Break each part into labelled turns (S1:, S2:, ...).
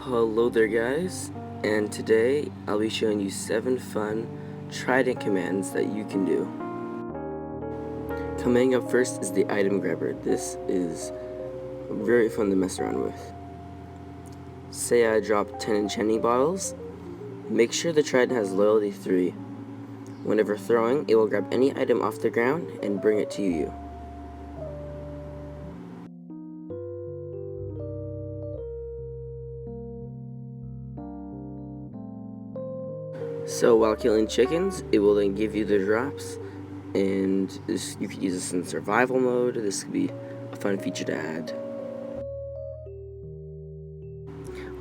S1: Hello there guys, and today I'll be showing you 7 fun Trident commands that you can do. Coming up first is the item grabber. This is very fun to mess around with. Say I drop 10 enchanting bottles, make sure the Trident has loyalty 3. Whenever throwing, it will grab any item off the ground and bring it to you. So while killing chickens, it will then give you the drops, and you could use this in survival mode. This could be a fun feature to add.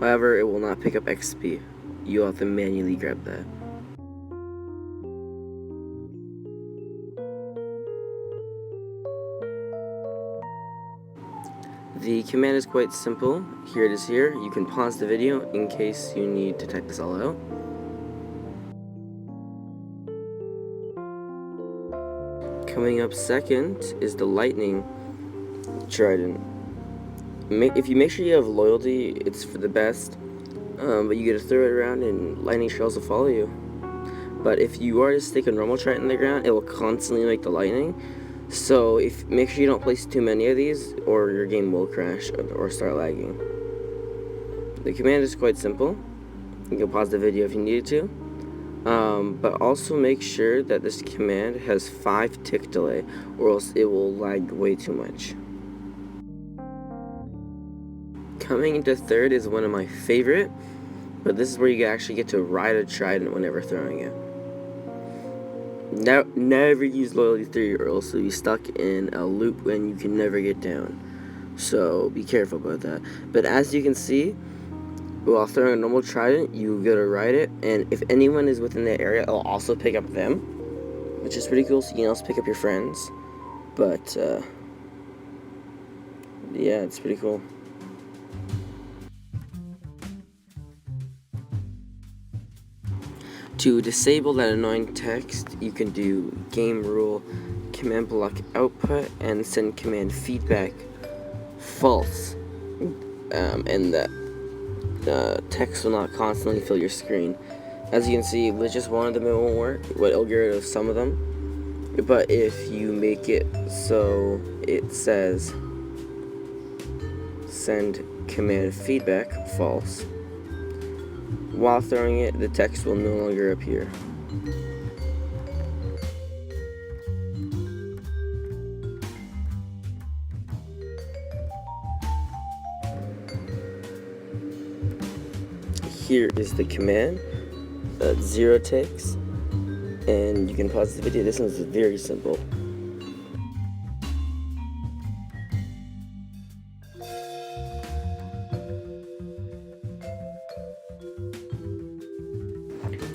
S1: However, it will not pick up XP. You'll have to manually grab that. The command is quite simple. Here it is here. You can pause the video in case you need to type this all out. Coming up second is the lightning Trident. If you make sure you have loyalty, it's for the best, but you get to throw it around and lightning shells will follow you. But if you are to stick a normal Trident in the ground, it will constantly make the lightning. So make sure you don't place too many of these or your game will crash or start lagging. The command is quite simple. You can pause the video if you needed to. But also make sure that this command has 5 tick delay, or else it will lag way too much. Coming into third is one of my favorite, but this is where you actually get to ride a Trident whenever throwing it. Never use loyalty 3 or else you'll be stuck in a loop and you can never get down. So be careful about that. But as you can see, while throwing a normal Trident, you go to ride it, and if anyone is within that area, it'll also pick up them, which is pretty cool, so you can also pick up your friends. But, yeah, it's pretty cool. To disable that annoying text, you can do game rule, command block output, and send command feedback false, and that text will not constantly fill your screen. As you can see, with just one of them it won't work, but it'll get rid of some of them. But if you make it so it says send command feedback false, while throwing it, the text will no longer appear. Here is the command, 0 ticks, and you can pause the video. This one's very simple.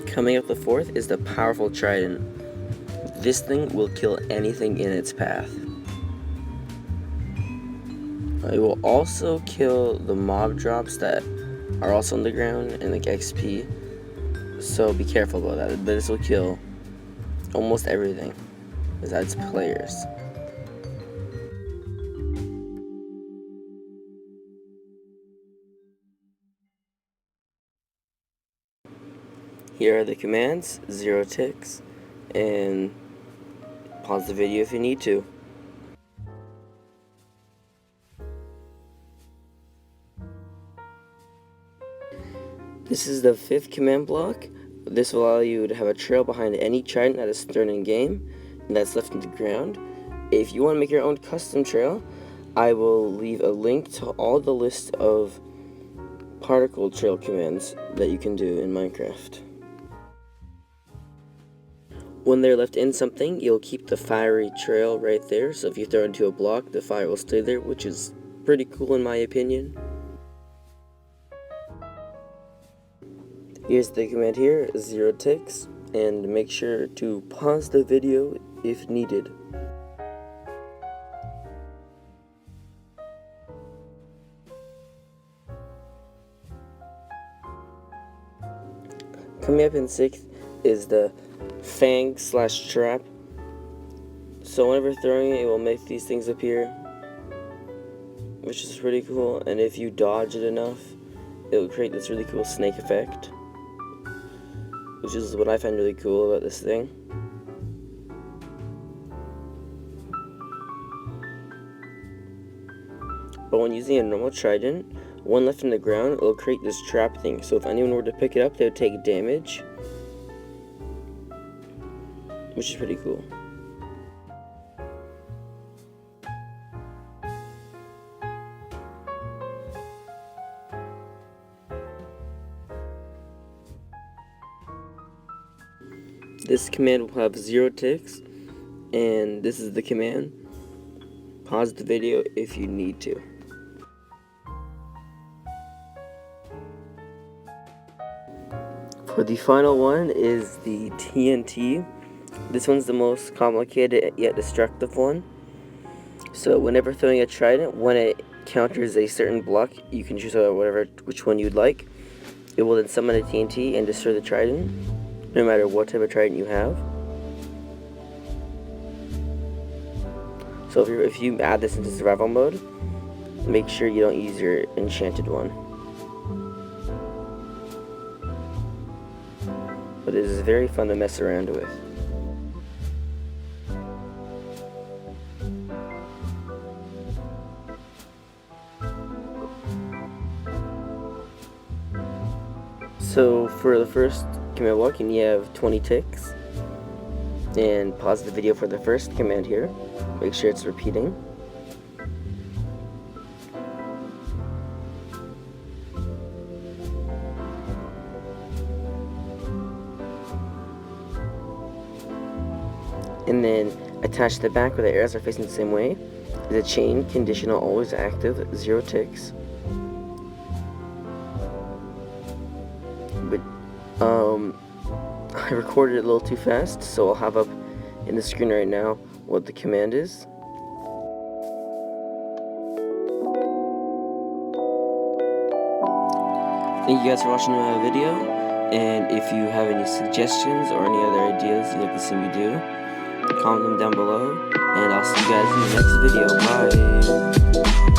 S1: Coming up the fourth is the powerful Trident. This thing will kill anything in its path. It will also kill the mob drops that are also on the ground and like XP, so be careful about that. But this will kill almost everything besides players. Here are the commands, 0 ticks, and pause the video if you need to. This is the 5th command block. This will allow you to have a trail behind any Trident that is thrown in game and that's left in the ground. If you want to make your own custom trail, I will leave a link to all the list of particle trail commands that you can do in Minecraft. When they're left in something, you'll keep the fiery trail right there, so if you throw it into a block, the fire will stay there, which is pretty cool in my opinion. Here's the command here, 0 ticks, and make sure to pause the video if needed. Coming up in 6th is the Fang / trap. So whenever throwing it, it will make these things appear, which is pretty cool, and if you dodge it enough, it'll create this really cool snake effect, which is what I find really cool about this thing. But when using a normal trident, one left in the ground, it'll create this trap thing. So if anyone were to pick it up, they would take damage, which is pretty cool. This command will have 0 ticks, and this is the command. Pause the video if you need to. For the final one is the TNT. This one's the most complicated yet destructive one. So whenever throwing a trident, when it counters a certain block, you can choose which one you'd like. It will then summon a TNT and destroy the trident, no matter what type of trident you have. So if you add this into survival mode, make sure you don't use your enchanted one. But it is very fun to mess around with. So for the first command block, you have 20 ticks. And pause the video for the first command here. Make sure it's repeating. And then attach the back where the arrows are facing the same way. Is a chain, conditional, always active, 0 ticks. But I recorded it a little too fast, so I'll have up in the screen right now what the command is. Thank you guys for watching my video, and if you have any suggestions or any other ideas you'd like to see me do, comment them down below, and I'll see you guys in the next video. Bye!